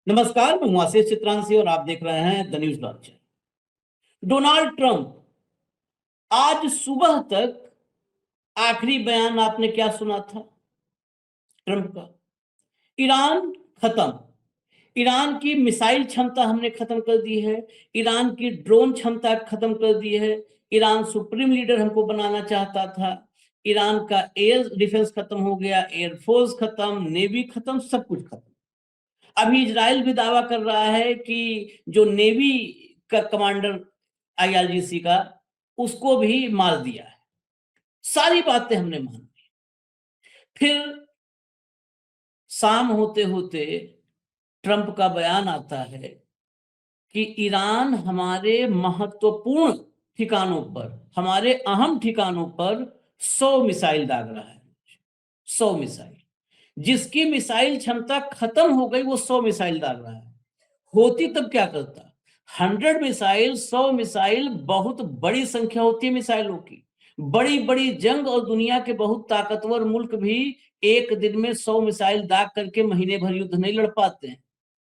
नमस्कार, मैं हूं आशीष चित्रांशी और आप देख रहे हैं the news launch. Donald Trump, आज सुबह तक आखिरी बयान आपने क्या सुना था ट्रंप का? ईरान खत्म, ईरान की मिसाइल क्षमता हमने खत्म कर दी है, ईरान की ड्रोन क्षमता खत्म कर दी है, ईरान सुप्रीम लीडर हमको बनाना चाहता था, ईरान का एयर डिफेंस खत्म हो गया, एयरफोर्स खत्म, नेवी खत्म, सब कुछ खत्म। अभी इजराइल भी दावा कर रहा है कि जो नेवी का कमांडर आईआरजीसी का, उसको भी मार दिया है। सारी बातें हमने मान ली। फिर शाम होते होते ट्रंप का बयान आता है कि ईरान हमारे महत्वपूर्ण ठिकानों पर, हमारे अहम ठिकानों पर 100 मिसाइल दाग रहा है। 100 मिसाइल, जिसकी मिसाइल क्षमता खत्म हो गई, वो 100 मिसाइल दाग रहा है। होती तब क्या करता? 100 मिसाइल, 100 मिसाइल बहुत बड़ी संख्या होती है मिसाइलों की। बड़ी बड़ी जंग और दुनिया के बहुत ताकतवर मुल्क भी एक दिन में 100 मिसाइल दाग करके महीने भर युद्ध नहीं लड़ पाते हैं।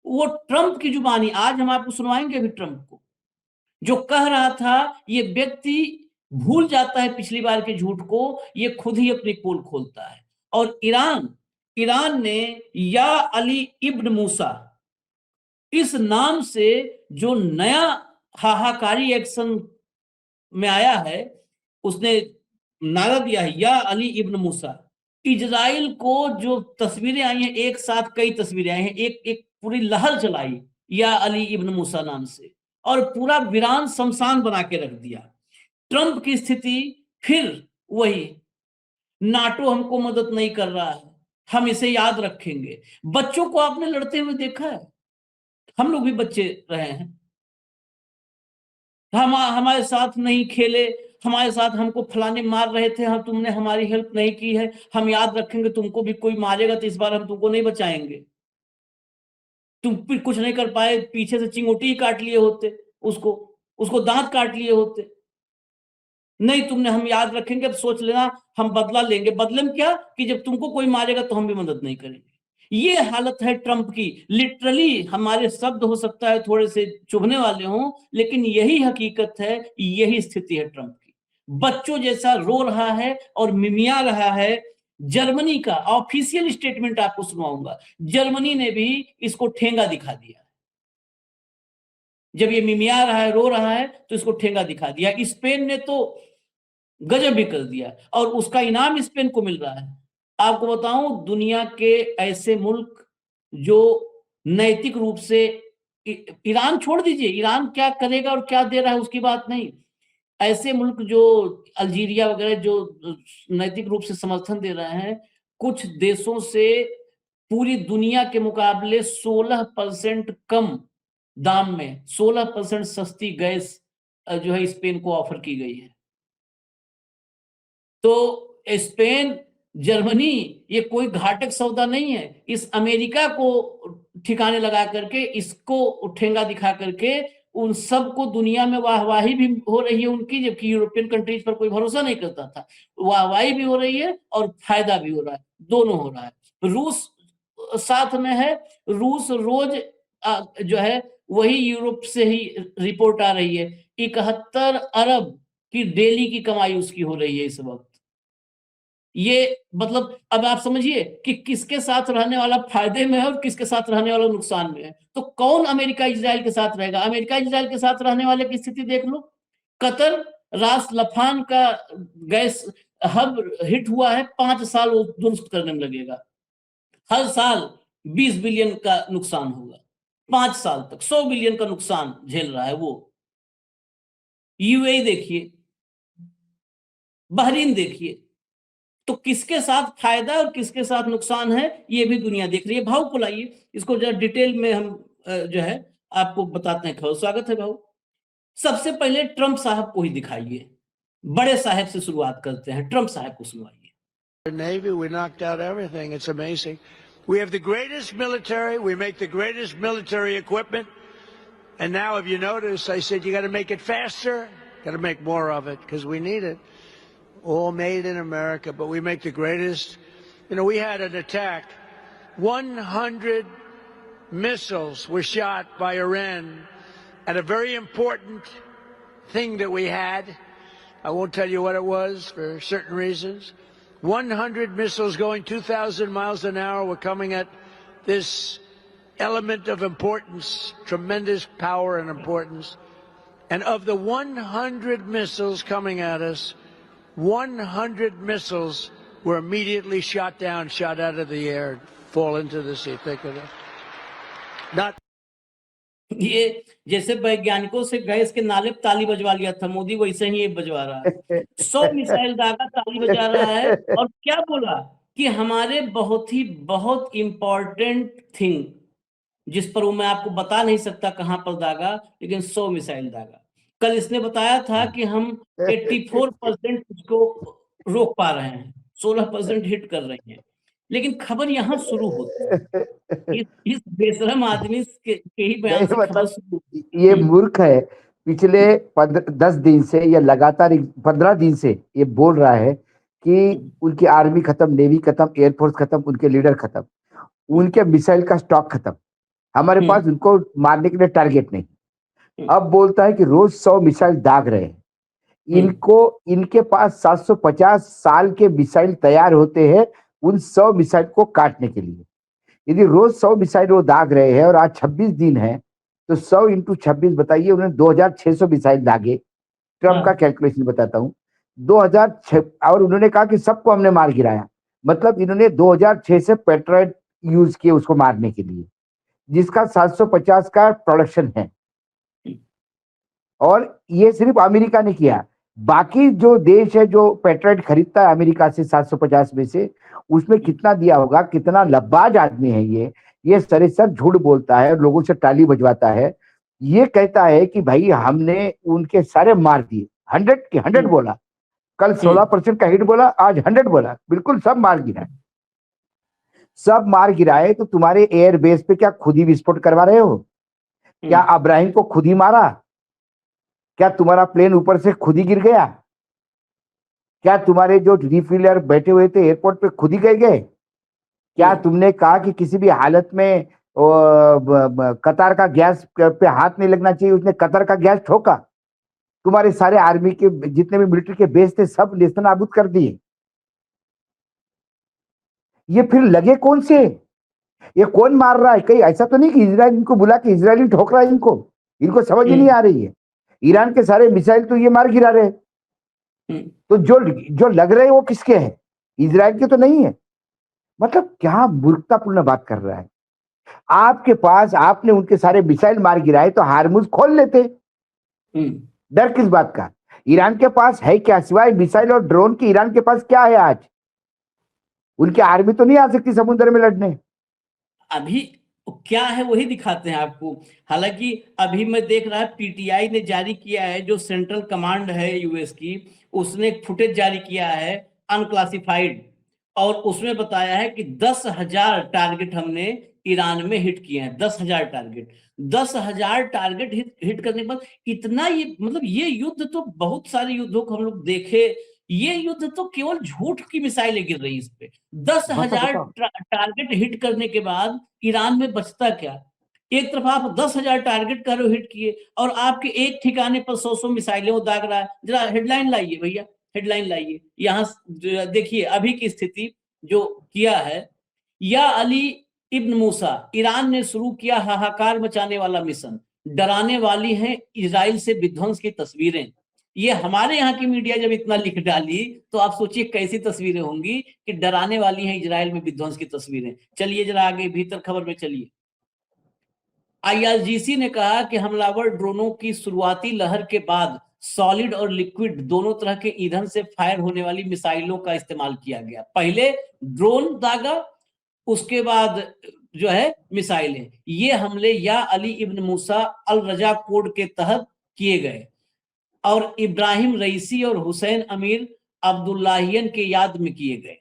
वो ट्रंप की जुबानी, आज हम आपको सुनवाएंगे अभी ट्रंप को, जो कह रहा था। ये व्यक्ति भूल जाता है पिछली बार के झूठ को, ये खुद ही अपनी पोल खोलता है। और ईरान ईरान ने या अली इब्न मूसा इस नाम से जो नया हाहाकारी एक्शन में आया है, उसने नारा दिया है या अली इब्न मूसा। इजराइल को जो तस्वीरें आई हैं, एक साथ कई तस्वीरें आई हैं, एक एक पूरी लहर चलाई या अली इब्न मूसा नाम से, और पूरा वीरान शमशान बना के रख दिया। ट्रंप की स्थिति फिर वही, नाटो हमको मदद नहीं कर रहा है, हम इसे याद रखेंगे। बच्चों को आपने लड़ते हुए देखा है, हम लोग भी बच्चे रहे हैं। हमारे साथ नहीं खेले, हमारे साथ हमको फलाने मार रहे थे, हम तुमने हमारी हेल्प नहीं की है, हम याद रखेंगे। तुमको भी कोई मारेगा तो इस बार हम तुमको नहीं बचाएंगे। तुम फिर कुछ नहीं कर पाए, पीछे से चिंगोटी ही काट लिए होते, उसको उसको दांत काट लिए होते। नहीं, तुमने, हम याद रखेंगे, अब सोच लेना हम बदला लेंगे। बदले में क्या कि जब तुमको कोई मारेगा तो हम भी मदद नहीं करेंगे। ये हालत है ट्रंप की। लिटरली हमारे शब्द हो सकता है थोड़े से चुभने वाले हों, लेकिन यही हकीकत है, यही स्थिति है ट्रंप की। बच्चों जैसा रो रहा है और मिमिया रहा है। जर्मनी का ऑफिशियल स्टेटमेंट आपको सुनाऊंगा, जर्मनी ने भी इसको ठेंगा दिखा दिया। जब ये मिमिया रहा है, रो रहा है, तो इसको ठेंगा दिखा दिया। स्पेन ने तो गजब भी कर दिया, और उसका इनाम स्पेन को मिल रहा है। आपको बताऊं, दुनिया के ऐसे मुल्क जो नैतिक रूप से, ईरान छोड़ दीजिए, ईरान क्या करेगा और क्या दे रहा है उसकी बात नहीं, ऐसे मुल्क जो अल्जीरिया वगैरह, जो नैतिक रूप से समर्थन दे रहे हैं, कुछ देशों से पूरी दुनिया के मुकाबले 16% कम दाम में, 16% सस्ती गैस जो है स्पेन को ऑफर की गई है। तो स्पेन, जर्मनी, ये कोई घातक सौदा नहीं है। इस अमेरिका को ठिकाने लगा करके, इसको ठेंगा दिखा करके, उन सबको दुनिया में वाहवाही भी हो रही है उनकी, जबकि यूरोपियन कंट्रीज पर कोई भरोसा नहीं करता था। वाहवाही भी हो रही है और फायदा भी हो रहा है, दोनों हो रहा है। रूस साथ में है। रूस रोज जो है वही यूरोप से ही रिपोर्ट आ रही है, 71 अरब की डेली की कमाई उसकी हो रही है इस वक्त। ये मतलब अब आप समझिए कि किसके साथ रहने वाला फायदे में है और किसके साथ रहने वाला नुकसान में है। तो कौन अमेरिका इजराइल के साथ रहेगा? अमेरिका इजराइल के साथ रहने वाले की स्थिति देख लो। कतर, रास लफान का गैस हब हिट हुआ है, 5 साल वो दुरुस्त करने में लगेगा। हर साल 20 बिलियन का नुकसान होगा, 5 साल तक 100 बिलियन का नुकसान झेल रहा है वो। यूएई देखिए, बहरीन देखिए। तो किसके साथ फायदा और किसके साथ नुकसान है, ये भी दुनिया देख रही है। भाव को लाइए, इसको जरा डिटेल में हम जो है आपको बताते हैं। खबर, स्वागत है भाव। सबसे पहले ट्रंप साहब को ही दिखाइए, बड़े साहब से शुरुआत करते हैं, ट्रंप साहब को सुनवाइए। Navy, we knocked out everything. It's amazing. We have the greatest military. We make the greatest military equipment. And now, if you notice, I said you got to make it faster, got to make more of it because we need it. All made in America, but we make the greatest. You know, we had an attack. 100 missiles were shot by Iran at a very important thing that we had. I won't tell you what it was for certain reasons. 100 missiles going 2,000 miles an hour were coming at this element of importance, tremendous power and importance. And of the 100 missiles coming at us, 100 missiles were immediately shot down, shot out of the air, fall into the sea. Think of that. Not ये जैसे वैज्ञानिकों से gas के नाले पे ताली बजवा लिया था मोदी, वैसे ही ये बजवा रहा है। 100 मिसाइल दागा ताली बजा रहा है और क्या बोला कि हमारे बहुत इंपॉर्टेंट थिंग, जिस पर वो मैं आपको बता नहीं सकता कहां पर दागा, लेकिन 100 मिसाइल दागा। कल इसने बताया था कि हम 84% उसको रोक पा रहे हैं, 16% हिट कर रहे हैं। लेकिन खबर यहां शुरू होती है, इस बेशरम आदमी के ही बयान से खबर शुरू होती है। ये मूर्ख है। पिछले 10 दिन से या लगातार 15 दिन से ये बोल रहा है कि उनकी आर्मी खत्म, नेवी खत्म, एयरफोर्स खत्म, उनके लीडर खत्म, उनके मिसाइल का स्टॉक खत्म, हमारे पास उनको मारने के लिए टारगेट नहीं। अब बोलता है कि रोज 100 मिसाइल दाग रहे हैं। इनके पास 750 साल के मिसाइल तैयार होते हैं उन 100 मिसाइल को काटने के लिए। यदि रोज 100 मिसाइल वो दाग रहे हैं और आज 26 दिन है, तो 100 इंटू 26 बताइए, उन्होंने 2600 मिसाइल दागे। ट्रम्प का कैलकुलेशन बताता हूँ, 2006, और उन्होंने कहा कि सबको हमने मार गिराया। मतलब इन्होंने 2006 से पेट्रियट यूज किए उसको मारने के लिए, जिसका 750 का प्रोडक्शन है। और ये सिर्फ अमेरिका ने किया, बाकी जो देश है जो पेट्रियट खरीदता है अमेरिका से 750 में से, उसमें कितना दिया होगा? कितना लब्बाज आदमी है ये सरेसर झूठ बोलता है, लोगों से ताली बजवाता है। ये कहता है कि भाई हमने उनके सारे मार दिए, 100 के 100 बोला। कल 16% का हिट बोला, आज 100 बोला, बिल्कुल सब मार गिराए। सब मार गिराए तो तुम्हारे एयर बेस पे क्या खुद ही विस्फोट करवा रहे हो? क्या अब्राहिम को खुद ही मारा? क्या तुम्हारा प्लेन ऊपर से खुद ही गिर गया? क्या तुम्हारे जो रिफिलर बैठे हुए थे एयरपोर्ट पे खुद ही गए? क्या तुमने कहा कि किसी भी हालत में कतार का गैस पे हाथ नहीं लगना चाहिए, उसने कतार का गैस ठोका? तुम्हारे सारे आर्मी के जितने भी मिलिट्री के बेस थे सब नेस्तनाबूद कर दिए। ये फिर लगे कौन से? ये कौन मार रहा है? कहीं ऐसा तो नहीं कि इजराइल इनको बुला के इजरायली ठोक रहा है इनको समझ ही नहीं आ रही है। ईरान के सारे मिसाइल तो ये मार गिरा रहे, तो जो लग रहे हैं वो किसके हैं? इजराइल के तो नहीं है। मतलब क्या मूर्खतापूर्ण बात कर रहा है। आपके पास, आपने उनके सारे मिसाइल मार गिराए तो हार्मुज खोल लेते। डर किस बात का? ईरान के पास है क्या सिवाय मिसाइल और ड्रोन की? ईरान के पास क्या है आज? उनकी आर्मी तो नहीं आ सकती समुद्र में लड़ने। अभी क्या है वही दिखाते हैं आपको। हालांकि अभी मैं देख रहा है पीटीआई ने जारी किया है, जो सेंट्रल कमांड है यूएस की, उसने एक फुटेज जारी किया है अनक्लासिफाइड, और उसमें बताया है कि 10,000 टारगेट हमने ईरान में हिट किए हैं। 10,000 टारगेट, 10,000 टारगेट हिट करने के बाद इतना, ये मतलब ये युद्ध तो बहुत सारे युद्धों को हम लोग देखे, ये युद्ध तो केवल झूठ की मिसाइलें गिर रही इस पे। 10,000 टारगेट हिट करने के बाद ईरान में बचता क्या? एक तरफ आप 10,000 टारगेट करो हिट किए, और आपके एक ठिकाने पर 100 मिसाइलें वो दाग रहा है। जरा हेडलाइन लाइए भैया, हेडलाइन लाइए। यहां देखिए अभी की स्थिति जो किया है। या अली इब्न मूसा, ईरान ने शुरू किया हाहाकार मचाने वाला मिशन। डराने वाली हैं इजराइल से विध्वंस की तस्वीरें। ये हमारे यहाँ की मीडिया जब इतना लिख डाली तो आप सोचिए कैसी तस्वीरें होंगी कि डराने वाली हैं इजराइल में विध्वंस की तस्वीरें। चलिए जरा आगे भीतर खबर में चलिए। आईआरजीसी ने कहा कि हमलावर ड्रोनों की शुरुआती लहर के बाद सॉलिड और लिक्विड दोनों तरह के ईंधन से फायर होने वाली मिसाइलों का इस्तेमाल किया गया। पहले ड्रोन दागा, उसके बाद जो है मिसाइलें। ये हमले या अली इब्न मूसा अल रजा कोड के तहत किए गए और इब्राहिम रईसी और हुसैन अमीर अब्दुल्लाहियन के याद में किए गए।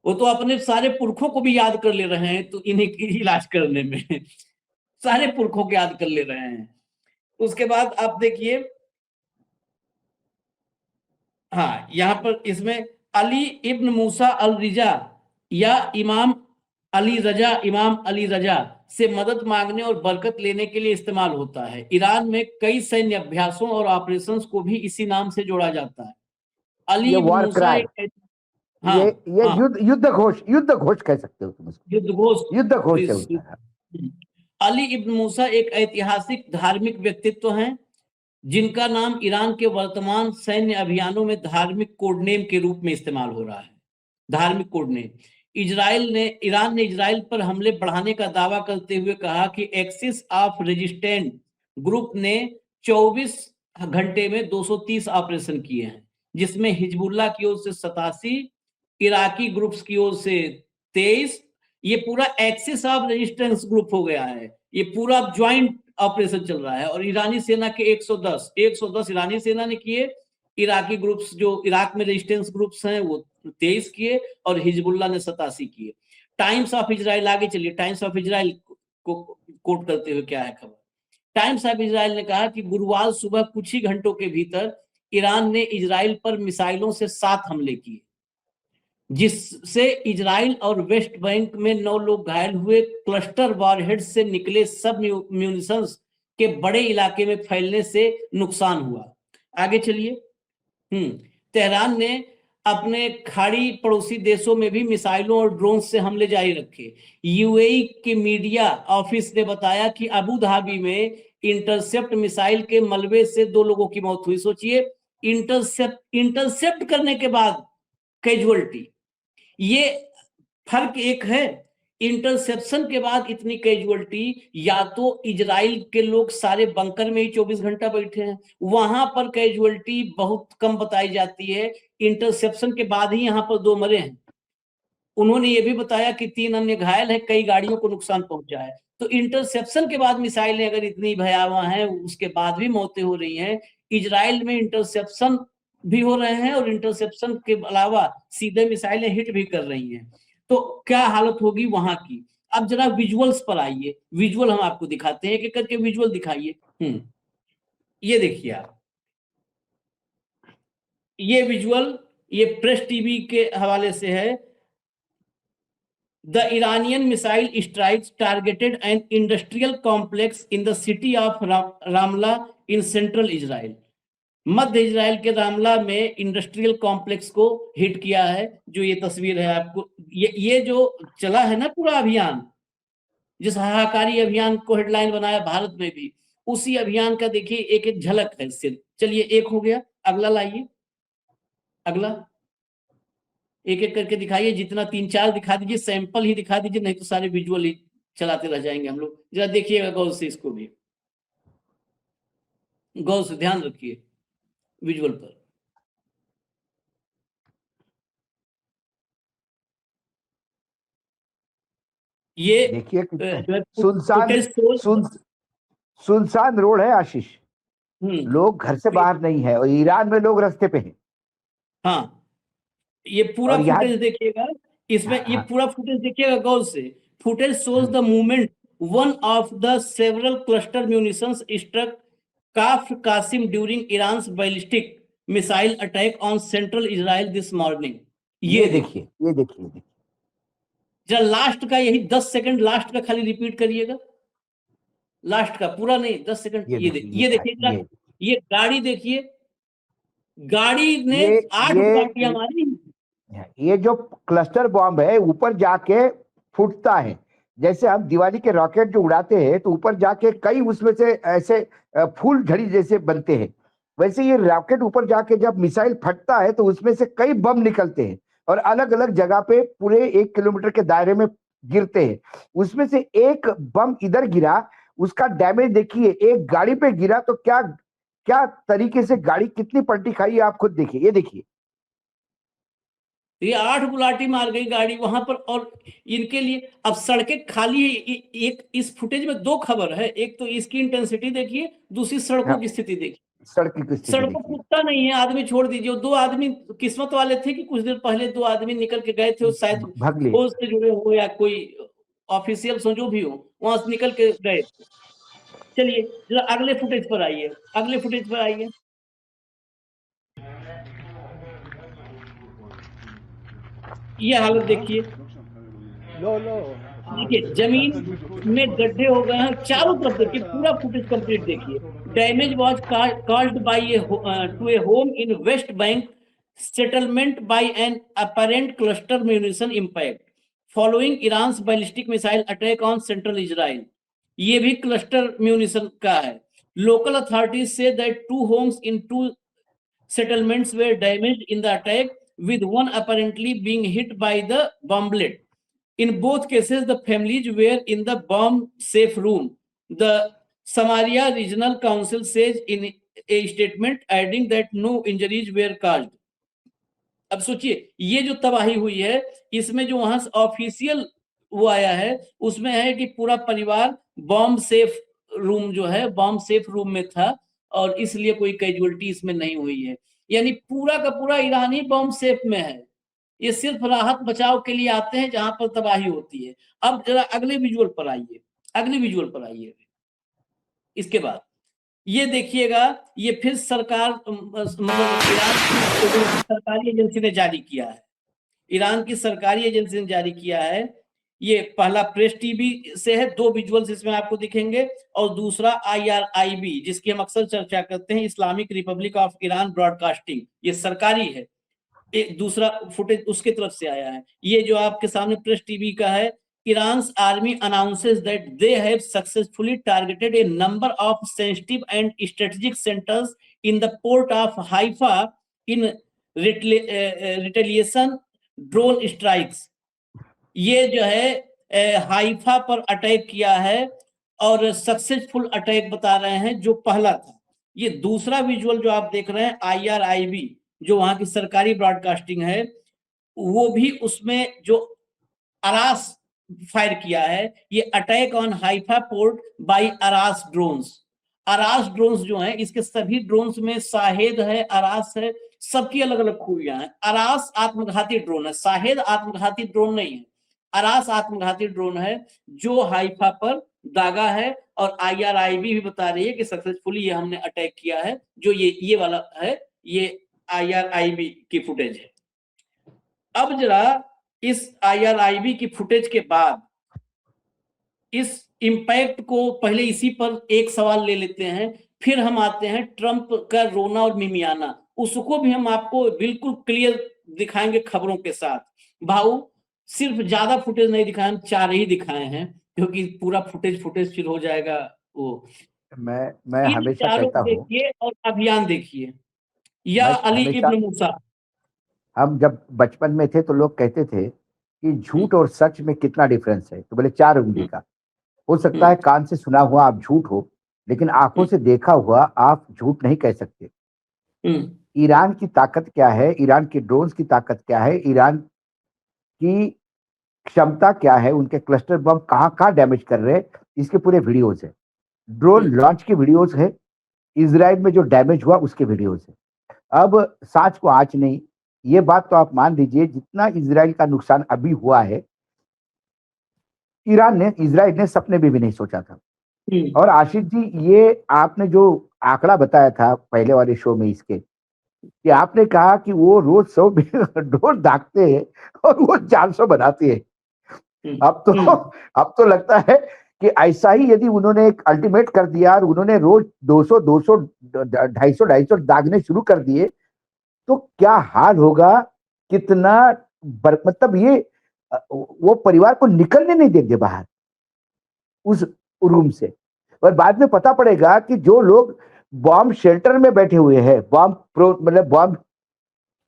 वो तो अपने सारे पुरखों को भी याद कर ले रहे हैं, तो इन्हें की इलाज करने में सारे पुरखों को याद कर ले रहे हैं। उसके बाद आप देखिए, हाँ यहां पर इसमें अली इब्न मूसा अल रिजा या इमाम अली रजा से मदद मांगने और बरकत लेने के लिए इस्तेमाल होता है। ईरान में कई सैन्य अभ्यासों और ऑपरेशंस को भी इसी नाम से जोड़ा जाता है। अली ये इब्न वॉर मूसा क्राई, एक हाँ ये हाँ युद्ध घोष कह सकते हो तुम इसको, युद्ध घोष। युद्ध घोष है उनका। अली इब्न मूसा एक ऐतिहासिक धार्मिक व्यक्तित्व हैं जिनका नाम ईरान के वर्तमान सैन्य अभियानों में धार्मिक कोडनेम के रूप में इस्तेमाल हो रहा है। धार्मिक कोडनेम। ईरान ने इजराइल पर हमले बढ़ाने का दावा करते हुए कहा कि एक्सिस ऑफ रेजिस्टेंट ग्रुप ने 24 घंटे में 230 ऑपरेशन किए हैं, जिसमें हिजबुल्लाह की ओर से 87, इराकी ग्रुप्स की ओर से 23। ये पूरा एक्सिस ऑफ रेजिस्टेंस ग्रुप हो गया है, ये पूरा ज्वाइंट ऑपरेशन चल रहा है। और ईरानी सेना के 110 ईरानी सेना ने किए, इराकी ग्रुप्स जो इराक में रेजिस्टेंस ग्रुप्स हैं वो 23 किए, और हिजबुल्लाह ने 87 किए। टाइम्स ऑफ इजराइल, आगे चलिए, टाइम्स ऑफ इजराइल को कोट करते हुए क्या है खबर। टाइम्स ऑफ इजराइल ने कहा कि गुरुवार सुबह कुछ ही घंटों के भीतर ईरान ने इजराइल पर मिसाइलों से 7 हमले किए, जिससे इजराइल और वेस्ट बैंक में 9 लोग घायल हुए। क्लस्टर वॉरहेड से निकले सब म्यूनिशंस के बड़े इलाके में फैलने से नुकसान हुआ। आगे चलिए। तेहरान ने अपने खाड़ी पड़ोसी देशों में भी मिसाइलों और ड्रोन से हमले जारी रखे। यूएई के मीडिया ऑफिस ने बताया कि अबू धाबी में इंटरसेप्ट मिसाइल के मलबे से 2 लोगों की मौत हुई। सोचिए, इंटरसेप्ट करने के बाद कैजुअलिटी, ये फर्क एक है। इंटरसेप्शन के बाद इतनी कैजुअलिटी, या तो इजराइल के लोग सारे बंकर में ही 24 घंटा बैठे हैं, वहां पर कैजुअलिटी बहुत कम बताई जाती है, इंटरसेप्शन के बाद ही यहां पर 2 मरे हैं। उन्होंने ये भी बताया कि 3 अन्य घायल है, कई गाड़ियों को नुकसान पहुंचा है। तो इंटरसेप्शन के बाद मिसाइलें अगर इतनी भयावह हैं, उसके बाद भी मौतें हो रही हैं। इजराइल में इंटरसेप्शन भी हो रहे हैं और इंटरसेप्शन के अलावा सीधे मिसाइलें हिट भी कर रही हैं। तो क्या हालत होगी वहां की। अब जरा विजुअल्स पर आइए, विजुअल हम आपको दिखाते हैं, एक एक करके विजुअल दिखाइए। ये देखिए आप, ये विजुअल, ये प्रेस टीवी के हवाले से है। The Iranian missile strikes targeted an industrial complex in the city of Ramla in central Israel. Madhya Israel के रामला में इंडस्ट्रियल कॉम्प्लेक्स को हिट किया है। जो ये तस्वीर है आपको, ये जो चला है ना पूरा अभियान, जिस हाहाकारी अभियान को हेडलाइन बनाया भारत में भी, उसी अभियान का देखिए एक एक झलक है इससे। चलिए, एक हो गया, अगला लाइए, अगला एक एक करके दिखाइए, जितना 3-4 दिखा दीजिए, सैंपल ही दिखा दीजिए, नहीं तो सारे विजुअल ही चलाते रह जाएंगे हम लोग। जरा देखिएगा गौर से, इसको भी गौर से ध्यान रखिए विजुअल पर। ये देखिए फुटेज सुनसान रोड है आशीष, लोग घर से बाहर नहीं है, और ईरान में लोग रास्ते पे हैं। हाँ, ये पूरा फुटेज देखिएगा, इसमें ये पूरा फुटेज देखिएगा गौर से। Footage shows the movement one of the several cluster munitions struck Kafr Qasim during Iran's ballistic missile attack on central Israel this morning. ये देखिए, ये देखिए जरा लास्ट का, यही 10 सेकंड लास्ट का खाली रिपीट करिएगा, लास्ट का पूरा नहीं, 10 सेकंड। ये देखिए, ये गाड़ी देखिए, गाड़ी ने 8 गुलाटियां मारी। ये जो क्लस्टर बॉम्ब है ऊपर जाके फूटता है, जैसे हम दिवाली के रॉकेट जो उड़ाते हैं तो ऊपर जाके कई उसमें से ऐसे फूल झड़ी जैसे बनते हैं, वैसे ये रॉकेट ऊपर जाके जब मिसाइल फटता है तो उसमें से कई बम निकलते हैं और अलग अलग जगह पे पूरे 1 किलोमीटर के दायरे में गिरते हैं। उसमें से एक बम इधर गिरा, उसका डैमेज देखिए, एक गाड़ी पे गिरा तो क्या क्या तरीके से गाड़ी कितनी पलटी खाई, आप खुद देखिए। ये देखिए, ये 8 गुलाटी मार गई गाड़ी वहां पर। और इनके लिए अब सड़कें खाली है। एक इस फुटेज में 2 खबर है, एक तो इसकी इंटेंसिटी देखिए, दूसरी सड़कों की स्थिति देखिए। सड़कों टूटता नहीं है, आदमी छोड़ दीजिए। 2 आदमी किस्मत वाले थे कि कुछ देर पहले 2 आदमी निकल के गए थे, शायद फौज से जुड़े हो या कोई ऑफिशियल हो, जो भी हो, वहां से निकल के गए। चलिए जरा अगले फुटेज पर आइए, अगले फुटेज पर आइए। ये हालत देखिए, देखिए जमीन में गड्ढे हो गए हैं चारों तरफ, देखिए पूरा फुटेज कंप्लीट देखिए। Damage was caused by to a home in West Bank settlement by an apparent cluster munition impact following Iran's ballistic missile attack on central Israel। ये भी क्लस्टर म्यूनिशन का है। Local authorities say that 2 homes in 2 settlements were damaged in the attack, with one apparently being hit by the bomblet. In both cases, the families were in the bomb-safe room, the Samaria Regional Council says in a statement, adding that no injuries were caused. अब सोचिए ये जो तबाही हुई है, इसमें जो वहां ऑफिशियल वो आया है उसमें है कि पूरा परिवार बॉम्ब सेफ रूम जो है बॉम्ब सेफ रूम में था और इसलिए कोई कैजुअलिटी इसमें नहीं हुई है। यानी पूरा का पूरा ईरानी बॉम्ब सेफ में है। ये सिर्फ राहत बचाव के लिए आते हैं जहां पर तबाही होती है। अब जरा अगले विजुअल पर आइए, अगले विजुअल पर आइए। इसके बाद ये देखिएगा, ये फिर सरकार मतलब ईरान की सरकारी एजेंसी ने जारी किया है। ईरान की सरकारी एजेंसी ने जारी किया है। ये पहला प्रेस टीवी से है, 2 विजुअल्स इसमें आपको दिखेंगे, और दूसरा IRIB जिसकी हम अक्सर चर्चा करते हैं, Islamic Republic of Iran broadcasting, ये सरकारी है। एक दूसरा फुटेज उसके तरफ से आया है। ये जो आपके सामने प्रेस टीवी का है, Iran's army announces that they have successfully targeted a number of sensitive and strategic centers in the port of Haifa in retaliation drone strikes। ये जो है हाइफा पर अटैक किया है और सक्सेसफुल अटैक बता रहे हैं जो पहला था। ये दूसरा विजुअल जो आप देख रहे हैं IRIB जो वहां की सरकारी ब्रॉडकास्टिंग है, वो भी उसमें जो अरास फायर किया है, ये attack on Haifa port by Arash drones. Arash drones जो हैं, इसके सभी ड्रोन्स में शाहेद है, अरास है, सबकी अलग अलग खूबियां हैं। अरास आत्मघाती ड्रोन है, शाहेद आत्मघाती ड्रोन नहीं है। अरास आत्मघाती ड्रोन है जो हाइफा पर दागा है, और IRIB भी बता रही है कि सक्सेसफुली ये हमने अटैक किया है। जो ये वाला है, ये IRIB की फुटेज है। अब जरा इस IRIB की फुटेज के बाद इस इंपैक्ट को पहले इसी पर एक सवाल ले लेते हैं, फिर हम आते हैं ट्रंप का रोना और मिमियाना, उसको भी हम आपको बिल्कुल क्लियर दिखाएंगे खबरों के साथ। भाऊ सिर्फ ज्यादा फुटेज नहीं दिखाए, हम 4 ही दिखाए हैं क्योंकि पूरा फुटेज फिर हो जाएगा वो। मैं इन हमेशा चारों कहता को हूँ, देखिए और अभियान देखिए। या मैं अली हमेशा इब्न मूसा। हम जब बचपन में थे तो लोग कहते थे कि झूठ और सच में कितना डिफरेंस है, तो बोले 4 उंगली का। हो सकता है कान से सुना हुआ आप झूठ हो, लेकिन आंखों से देखा हुआ आप झूठ नहीं कह सकते। ईरान की ताकत क्या है, ईरान के ड्रोन्स की ताकत क्या है, ईरान की क्षमता क्या है, उनके क्लस्टर बम कहाँ कहाँ डैमेज कर रहे हैं, इसके पूरे वीडियोस है। ड्रोन लॉन्च की वीडियोस है, इजराइल में जो डैमेज हुआ उसके वीडियोस है। अब सांच को आंच नहीं, ये बात तो आप मान लीजिए, जितना इजराइल का नुकसान अभी हुआ है, इजराइल ने सपने में भी नहीं सोचा था। और आशीष जी, ये आपने जो आंकड़ा बताया था पहले वाले शो में इसके, कि आपने कहा कि वो रोज 100 ड्रोन दागते हैं और वो 400 बनाते हैं। अब तो लगता है कि ऐसा ही यदि उन्होंने एक अल्टीमेट कर दिया और उन्होंने रोज 200 250 दागने शुरू कर दिए, तो क्या हाल होगा, कितना मतलब ये वो परिवार को निकलने नहीं देंगे बाहर उस रूम से। और बाद में पता पड़ेगा कि जो लोग बॉम्ब शेल्टर में बैठे हुए हैं, मतलब बॉम्ब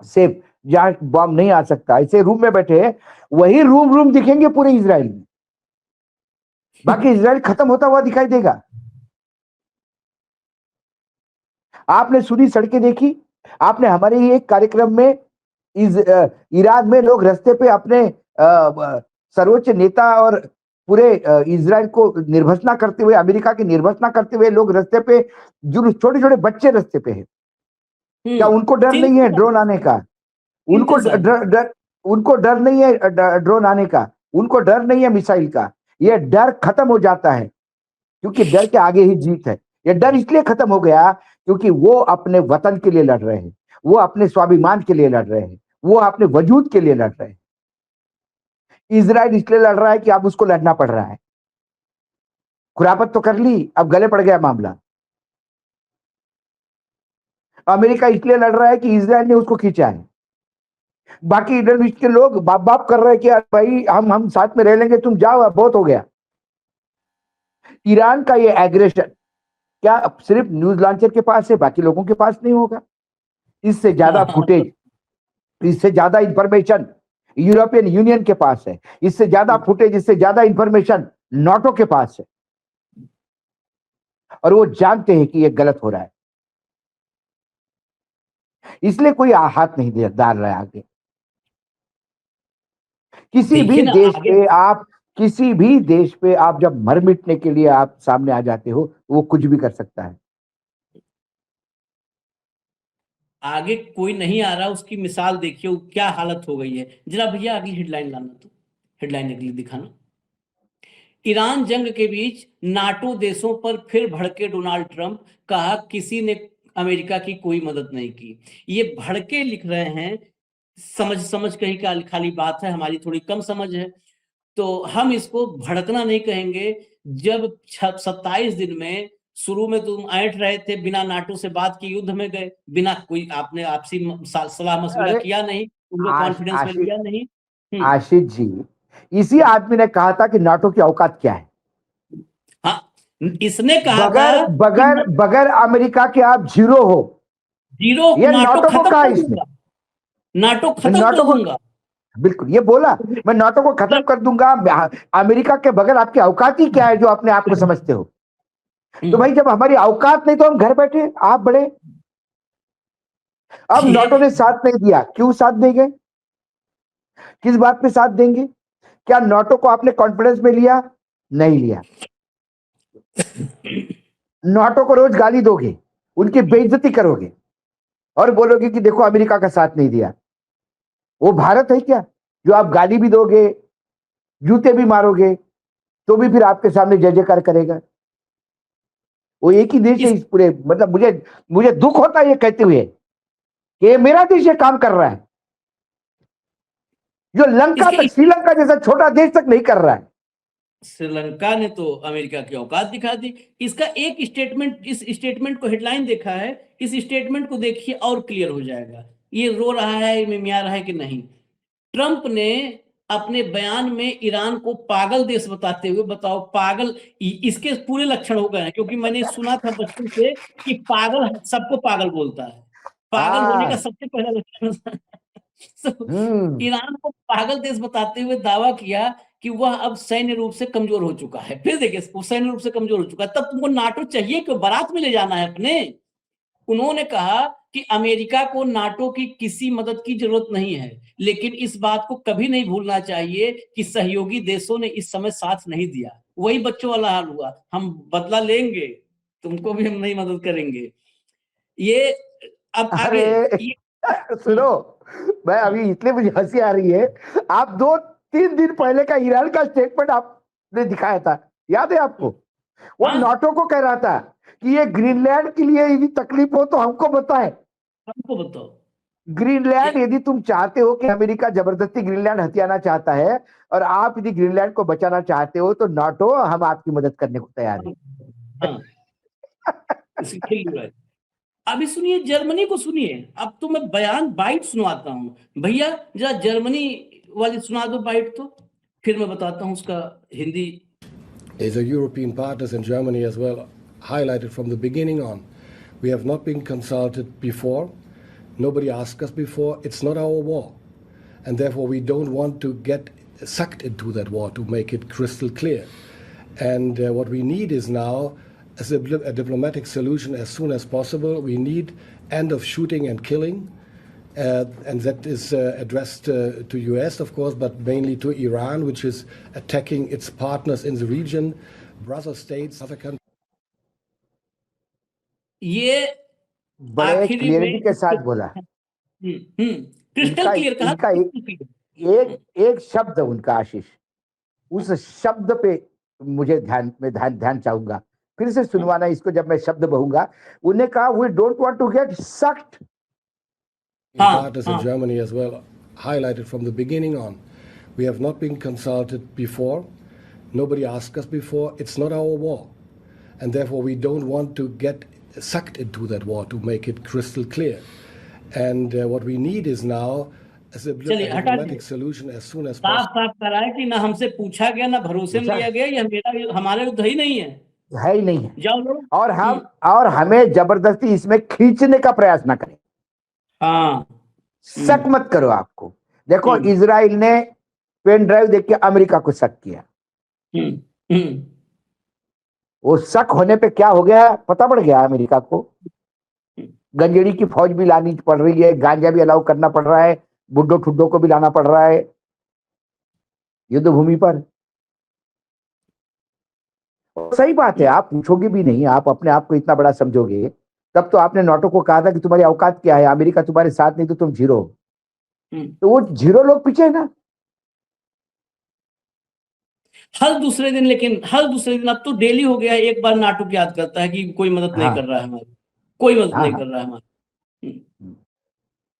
सेफ, जहां बॉम्ब नहीं आ सकता, ऐसे रूम में बैठे हैं, वही रूम दिखेंगे पूरे इजराइल में। बाकी इजराइल खत्म होता हुआ दिखाई देगा। आपने सुनी सड़कें देखी, आपने हमारे ही एक कार्यक्रम में ईरान में लोग रास्ते पे अपने सर्वोच्च नेता और पूरे इजराइल को निर्भसना करते हुए, अमेरिका की निर्भसना करते हुए लोग रास्ते पे, जो छोटे छोटे बच्चे रास्ते पे हैं, क्या उनको डर नहीं है ड्रोन आने का? उनको डर नहीं है ड्रोन आने का, उनको डर नहीं है मिसाइल का। यह डर खत्म हो जाता है, क्योंकि डर के आगे ही जीत है। यह डर इसलिए खत्म हो गया क्योंकि वो अपने वतन के लिए लड़ रहे हैं, वो अपने स्वाभिमान के लिए लड़ रहे हैं, वो अपने वजूद के लिए लड़ रहे हैं। इजराइल इसलिए लड़ रहा है कि अब उसको लड़ना पड़ रहा है। खुरापत तो कर ली, अब गले पड़ गया मामला। अमेरिका इसलिए लड़ रहा है कि इजराइल ने उसको खींचा है। बाकी इधर ईस्ट के लोग बाप बाप कर रहे हैं कि यार भाई हम साथ में रह लेंगे, तुम जाओ, अब बहुत हो गया। ईरान का ये एग्रेशन क्या सिर्फ न्यूज लॉन्चर के पास है, बाकी लोगों के पास नहीं होगा? इससे ज्यादा फुटेज, इससे ज्यादा इंफॉर्मेशन यूरोपियन यूनियन के पास है, इससे ज्यादा फुटेज, इससे ज्यादा इंफॉर्मेशन नाटो के पास है, और वो जानते हैं कि ये गलत हो रहा है, इसलिए कोई हाथ नहीं डाल रहा है आगे। किसी भी देश पे आप, किसी भी देश पे आप जब मर मिटने के लिए आप सामने आ जाते हो, वो कुछ भी कर सकता है। आगे कोई नहीं आ रहा, उसकी मिसाल देखिए वो क्या हालत हो गई है। जरा भैया अगली हेडलाइन लाना, तो हेडलाइन अगली दिखाना। ईरान जंग के बीच नाटो देशों पर फिर भड़के डोनाल्ड ट्रंप, कहा किसी ने अमेरिका की कोई मदद नहीं की। ये भड़के लिख रहे हैं, समझ समझ कहीं का खाली बात है, हमारी थोड़ी कम समझ है, तो हम इसको भड़कना नहीं कहेंगे। जब 27 दिन में शुरू में तुम ऐंठ रहे थे, बिना नाटो से बात की युद्ध में गए, बिना कोई आपने आपसी सलाह मशविरा अरे किया नहीं, उनको कॉन्फिडेंस में लिया नहीं। आशीष जी, इसी आदमी ने कहा था कि नाटो की औकात क्या है। हाँ, इसने कहा बगैर था बगैर बगैर अमेरिका के आप जीरो हो। जीरो, ये नाटो नाटो को खत्म कहा कर इसने, दूंगा, नाटो खत्म नाटो कर को, दूंगा। बिल्कुल ये बोला, मैं नाटो को खत्म कर दूंगा। अमेरिका के बगैर आपकी औकात ही क्या है जो अपने आप को समझते हो? तो भाई जब हमारी औकात नहीं तो हम घर बैठे, आप बड़े। अब नाटो ने साथ नहीं दिया, क्यों साथ देंगे? किस बात पे साथ देंगे? क्या नाटो को आपने कॉन्फिडेंस में लिया? नहीं लिया। नाटो को रोज गाली दोगे, उनकी बेइज्जती करोगे और बोलोगे कि देखो अमेरिका का साथ नहीं दिया। वो भारत है क्या जो आप गाली भी दोगे, जूते भी मारोगे, तो भी फिर आपके सामने जय जयकार करेगा? वो एक ही देश है इस पूरे, मतलब मुझे दुख होता है ये कहते हुए कि ये मेरा देश ये काम कर रहा है, जो लंका तक, श्रीलंका जैसा छोटा देश तक नहीं कर रहा है। श्रीलंका ने तो अमेरिका की औकात दिखा दी। इसका एक स्टेटमेंट, इस स्टेटमेंट को हेडलाइन देखा है, इस स्टेटमेंट को देखिए और क्लियर हो जाएगा ये रो रहा है, मिमिया रहा है कि नहीं। ट्रंप ने अपने बयान में ईरान को पागल देश बताते हुए, बताओ पागल, इसके पूरे लक्षण हो गए हैं, क्योंकि मैंने सुना था बचपन से कि पागल सबको पागल बोलता है, पागल होने का सबसे पहला लक्षण ईरान को पागल देश बताते हुए दावा किया कि वह अब सैन्य रूप से कमजोर हो चुका है। फिर देखिए, वो सैन्य रूप से कमजोर हो चुका है, तब तुमको नाटो चाहिए क्यों? बारात में ले जाना है अपने। उन्होंने कहा कि अमेरिका को नाटो की किसी मदद की जरूरत नहीं है, लेकिन इस बात को कभी नहीं भूलना चाहिए कि सहयोगी देशों ने इस समय साथ नहीं दिया। वही बच्चों वाला हाल हुआ, हम बदला लेंगे, तुमको भी हम नहीं मदद करेंगे। ये अब आगे सुनो, मैं अभी इसलिए मुझे हंसी आ रही है, आप 2-3 दिन पहले का ईरान का स्टेटमेंट आपने दिखाया था, याद है आपको? वो नाटो को कह रहा था कि ये ग्रीनलैंड के लिए यदि तकलीफ हो तो हमको बताएं, हमको बताओ। ग्रीनलैंड यदि तुम चाहते हो कि अमेरिका जबरदस्ती ग्रीनलैंड हथियाना चाहता है और आप यदि ग्रीनलैंड को बचाना चाहते हो तो नाटो, हम आपकी मदद करने को तैयार हैं। अभी सुनिए, जर्मनी को सुनिए। अब तो मैं बयान बाइट सुनवाता हूं भैया, जरा जर्मनी वाली सुना दो बाइट, तो फिर मैं बताता हूं उसका Hindi. The European partners in Germany as well highlighted from the beginning on. We have not been consulted before. Nobody asked us before. It's not our war. And therefore we don't want to get sucked into that war, to make it crystal clear. And what we need is now is a diplomatic solution as soon as possible. We need end of shooting and killing. And that is addressed to US, of course, but mainly to Iran, which is attacking its partners in the region, brother states, other countries. ये बड़े clarity के साथ बोला, crystal clear कहा। इनका एक शब्द उनका, आशीष, उस शब्द पे मुझे ध्यान चाहूंगा, फिर से सुनवाना इसको जब मैं शब्द कहूंगा। उन्हें कहा we don't want to get sucked. Partners in Germany as well highlighted from the beginning on. We have not been consulted before. Nobody asked us before. It's not our war. And therefore we don't want to get sucked into that war, to make it crystal clear. And what we need is now as a चलिए, हटा diplomatic दीजिए। solution as soon as साफ possible. साफ कराए कि ना हमसे पूछा गया, ना भरोसे में पूछा? लिया गया, ये हमारा युद्ध ही नहीं है, है ही नहीं है। जाओ लड़ो। और हमें जबरदस्ती इसमें खींचने का प्रयास ना करें। हाँ, शक मत करो। आपको देखो, हम्म। इजराइल ने पेन ड्राइव देख के अमेरिका को शक किया। वो शक होने पे क्या हो गया पता पड़ गया अमेरिका को। गंजेड़ी की फौज भी लानी पड़ रही है, गांजा भी अलाउ करना पड़ रहा है, बुड्ढो ठुड्डो को भी लाना पड़ रहा है युद्ध भूमि पर। सही बात है, आप पूछोगे भी नहीं, आप अपने आप को इतना बड़ा समझोगे, तब तो आपने नाटो को कहा था कि तुम्हारी औकात क्या है, अमेरिका तुम्हारे साथ नहीं तो तुम जीरो। तो वो जीरो लोग पीछे है ना। हर दूसरे दिन अब तो डेली हो गया है, एक बार नाटो की याद करता है कि कोई मदद नहीं हाँ। कर रहा है हमारी, कोई मदद हाँ, नहीं हाँ। कर रहा है हमारी,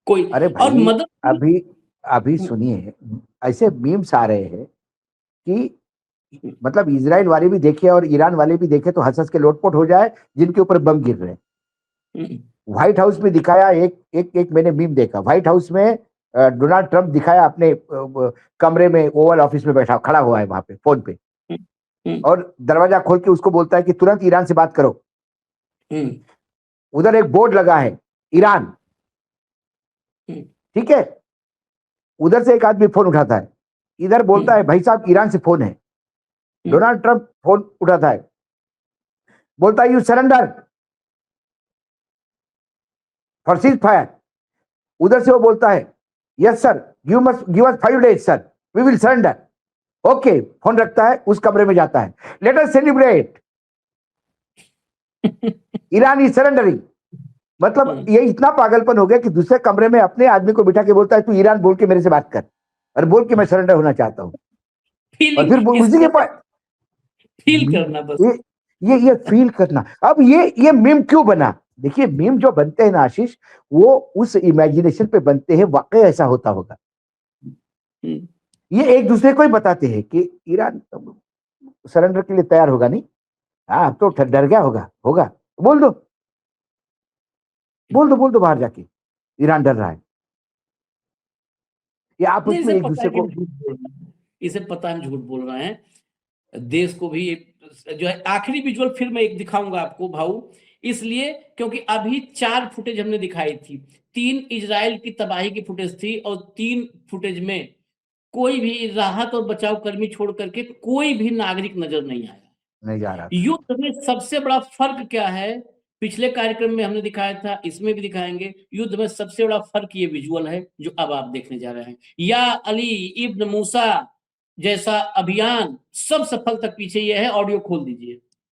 कोई। अरे और भाई, मदद अभी सुनिए, ऐसे मीम्स आ रहे हैं कि मतलब इजराइल वाले भी देखे और ईरान वाले भी देखे तो हंस हंस के लोटपोट हो जाए, जिनके ऊपर बम गिर रहे हैं। व्हाइट हाउस में दिखाया, एक मैंने मीम देखा, व्हाइट हाउस में डोनाल्ड ट्रंप दिखाया अपने कमरे में, ओवल ऑफिस में बैठा खड़ा हुआ है वहां पे फोन पे, और दरवाजा खोल के उसको बोलता है कि तुरंत ईरान से बात करो। उधर एक बोर्ड लगा है ईरान, ठीक है, उधर से एक आदमी फोन उठाता है, इधर बोलता है भाई साहब ईरान से फोन है। डोनाल्ड ट्रंप फोन उठाता है, बोलता है you surrender for ceasefire. उधर से वो बोलता है yes sir, you must give us 5 days sir, we will surrender. Okay, phone रखता है, उस कमरे में जाता है, let us celebrate, Iran is surrendering. मतलब ये इतना पागलपन हो गया कि दूसरे कमरे में अपने आदमी को बिठा के बोलता है तू ईरान बोल के मेरे से बात कर, और बोल के मैं सरेंडर होना चाहता हूं, और फिर उसी के पास फील करना, बस ये फील करना। अब ये मीम क्यों बना? देखिए, मीम जो बनते हैं ना आशीष, वो उस इमेजिनेशन पे बनते हैं, वाकई ऐसा होता होगा। ये एक दूसरे को ही बताते हैं कि ईरान सरेंडर के लिए तैयार होगा नहीं, हाँ तो डर गया होगा, बोल दो बाहर जाके ईरान डर रहा है। ये आप उसमें एक दूसरे को, इसे पता है झूठ बोल रहे हैं, देश को भी जो है। आखिरी विजुअल फिर मैं एक दिखाऊंगा आपको भाऊ, इसलिए क्योंकि अभी 4 फुटेज हमने दिखाई थी, 3 इजराइल की तबाही की फुटेज थी, और 3 फुटेज में कोई भी राहत और बचाव कर्मी छोड़ करके कोई भी नागरिक नजर नहीं आया, नहीं जा रहा। युद्ध में सबसे बड़ा फर्क क्या है, पिछले कार्यक्रम में हमने दिखाया था, इसमें भी दिखाएंगे। युद्ध में सबसे बड़ा फर्क ये विजुअल है जो अब आप देखने जा रहे हैं। या अली इब्न मूसा जैसा अभियान सब सफल तक पीछे ये है। ऑडियो खोल दीजिए।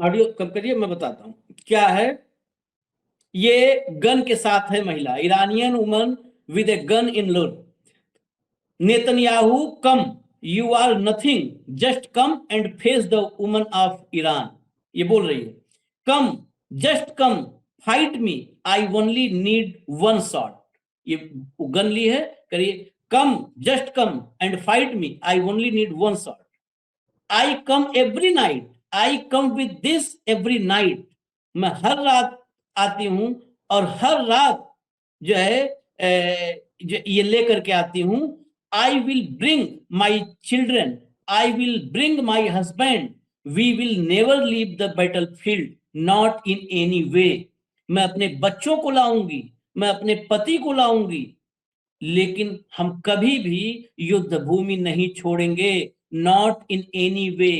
ऑडियो कम करिए, मैं बताता हूँ क्या है। ये गन के साथ है महिला, Iranian woman with a gun in lure. Netanyahu come, you are nothing, just come and face the woman of Iran. ये बोल रही है, come, just come, fight me, I only need 1 shot. ये गन ली है, करिए, come, just come and fight me, I only need 1 shot. I come every night, I come with this every night. मैं हर रात आती हूं, और हर रात जो है ये लेकर के आती हूं। I will bring my children, I will bring my husband, we will never leave the battle field, not in any way. मैं अपने बच्चों को लाऊंगी, मैं अपने पति को लाऊंगी, लेकिन हम कभी भी युद्ध भूमि नहीं छोड़ेंगे, नॉट इन एनी वे,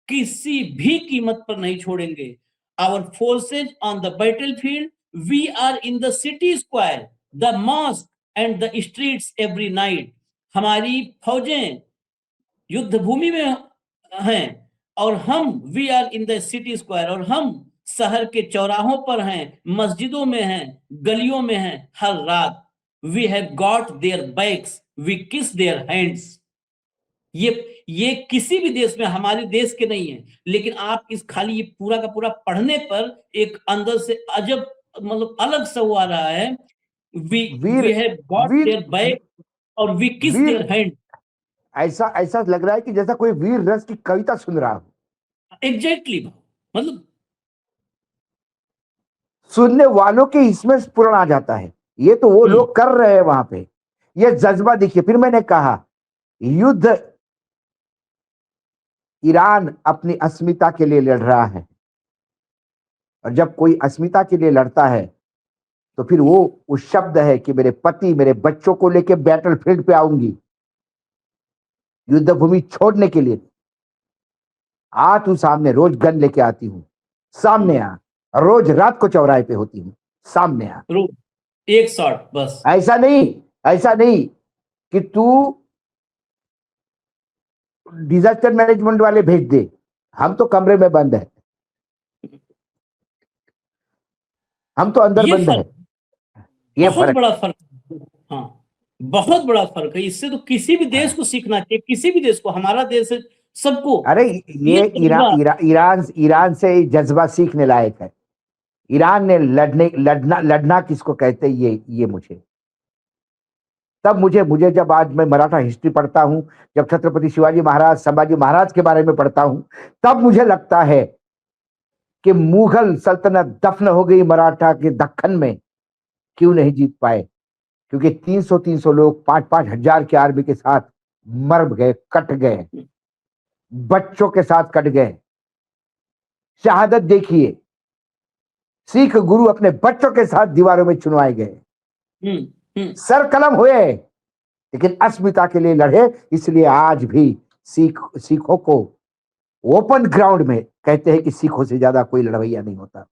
किसी भी कीमत पर नहीं छोड़ेंगे। Our forces on the battlefield, we are in the city square, the mosque and the streets every night. हमारी फौजें युद्ध भूमि में हैं, और हम we are in the city square, और हम शहर के चौराहों पर हैं, मस्जिदों में हैं, गलियों में हैं, हर रात। We have got their backs, we kiss their hands. ये किसी भी देश में, हमारे देश के नहीं है, लेकिन आप इस खाली ये पूरा का पूरा पढ़ने पर एक अंदर से अजब मतलब अलग सा वो आ रहा है। We we're we have got we're their back और we kiss we're their hand. ऐसा ऐसा लग रहा है कि जैसा कोई वीर रस की कविता सुन रहा हो। एग्जैक्टली मतलब सुनने वालों के इसमें पूर्ण आ जाता है। ये तो वो लोग कर रहे हैं वहां पे। ये जज्बा देखिए। फिर मैंने कहा युद्ध ईरान अपनी अस्मिता के लिए लड़ रहा है, और जब कोई अस्मिता के लिए लड़ता है तो फिर वो शब्द है कि मेरे पति मेरे बच्चों को लेके बैटलफील्ड पे आऊंगी, युद्ध भूमि छोड़ने के लिए। आ तू सामने, रोज गन लेके आती हूं, सामने आ। रोज रात को चौराहे पे होती हूं, सामने आ। एक शॉट बस। ऐसा नहीं कि तू डिजास्टर मैनेजमेंट वाले भेज दे, हम तो कमरे में बंद है, हम तो अंदर बंद है। ये बहुत फर्क, बड़ा फर्क। हाँ, बहुत बड़ा फर्क है। इससे तो किसी भी देश को सीखना चाहिए, किसी भी देश को, हमारा देश है सबको। अरे ये ईरान से जज्बा सीखने लायक है। ईरान ने लड़ना किसको कहते हैं, ये मुझे तब मुझे जब आज मैं मराठा हिस्ट्री पढ़ता हूं, जब छत्रपति शिवाजी महाराज संभाजी महाराज के बारे में पढ़ता हूं, तब मुझे लगता है कि मुगल सल्तनत दफन हो गई मराठा के दक्कन में, क्यों नहीं जीत पाए? क्योंकि 300 लोग 5-5 हजार की आर्मी के साथ मर गए, कट गए, बच्चों के साथ कट गए। शहादत देखिए, सिख गुरु अपने बच्चों के साथ दीवारों में चुनवाए गए, सर कलम हुए, लेकिन अस्मिता के लिए लड़े। इसलिए आज भी सिखों को ओपन ग्राउंड में कहते हैं कि सिखों से ज्यादा कोई लड़वैया नहीं होता।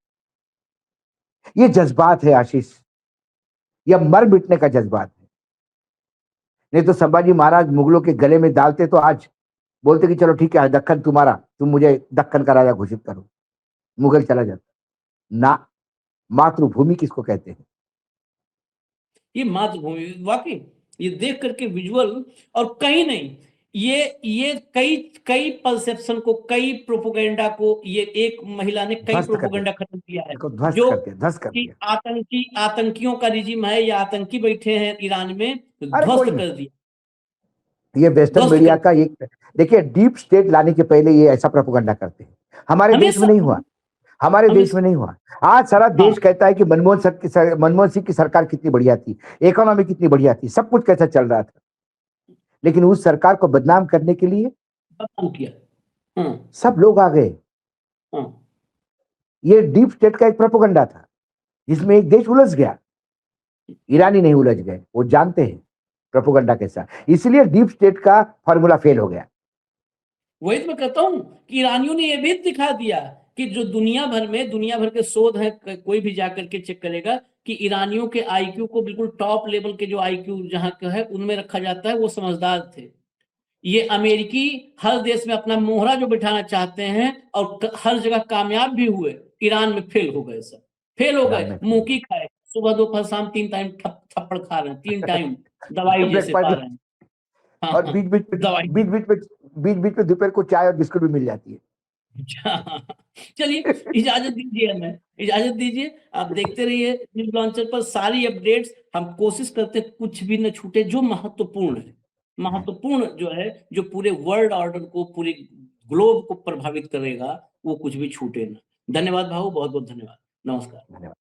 ये जज्बात है आशीष, यह मर मिटने का जज्बात है। नहीं तो संभाजी महाराज मुगलों के गले में डालते तो आज बोलते कि चलो ठीक है, दक्कन तुम्हारा, तुम मुझे दक्कन का राजा घोषित करो, मुगल चला जाता ना। मातृभूमि किसको कहते हैं? ये मातृभूमि वाकई, ये देख करके विजुअल, और कहीं नहीं, ये कई परसेप्शन को, कई प्रोपोगेंडा को ये एक महिला ने कई प्रोपोगेंडा खत्म किया है। जो आतंकियों का रिजिम है या आतंकी बैठे हैं ईरान में, ध्वस्त कर दिया। ये वेस्टर्न मीडिया का एक, देखिए डीप स्टेट लाने के पहले ये ऐसा प्रोपोगंडा करते हैं। हमारे देश में नहीं हुआ, हमारे देश में नहीं हुआ। आज सारा देश कहता है कि मनमोहन सिंह की सरकार कितनी बढ़िया थी, इकोनॉमी कितनी बढ़िया थी, सब कुछ कैसा चल रहा था, लेकिन उस सरकार को बदनाम करने के लिए किया। सब लोग आ गए। ये डीप स्टेट का एक प्रोपोगंडा था जिसमें एक देश उलझ गया। ईरानी नहीं उलझ गए, वो जानते हैं प्रोपोगंडा कैसा, इसलिए डीप स्टेट का फॉर्मूला फेल हो गया। वही तो मैं कहता हूं कि ईरानियों ने यह भी दिखा दिया कि जो दुनिया भर के शोध है, कोई भी जाकर के चेक करेगा कि ईरानियों के आईक्यू को बिल्कुल टॉप लेवल के जो आईक्यू जहां का है उनमें रखा जाता है, वो समझदार थे। ये अमेरिकी हर देश में अपना मोहरा जो बिठाना चाहते हैं और हर जगह कामयाब भी हुए, ईरान में फेल हो गए। सब फेल हो गए, मुंह की खाए, सुबह दोपहर शाम 3 टाइम थप्पड़ खा रहे हैं, 3 टाइम दवाई जैसे खा रहे हैं। और बीच बीच में दोपहर को चाय और बिस्कुट भी मिल जाती है। चलिए, इजाजत दीजिए, हमें इजाजत दीजिए। आप देखते रहिए न्यूज लॉन्चर पर सारी अपडेट्स। हम कोशिश करते कुछ भी न छूटे, जो महत्वपूर्ण है, महत्वपूर्ण जो है, जो पूरे वर्ल्ड ऑर्डर को, पूरे ग्लोब को प्रभावित करेगा, वो कुछ भी छूटे ना। धन्यवाद भाऊ, बहुत बहुत धन्यवाद। नमस्कार।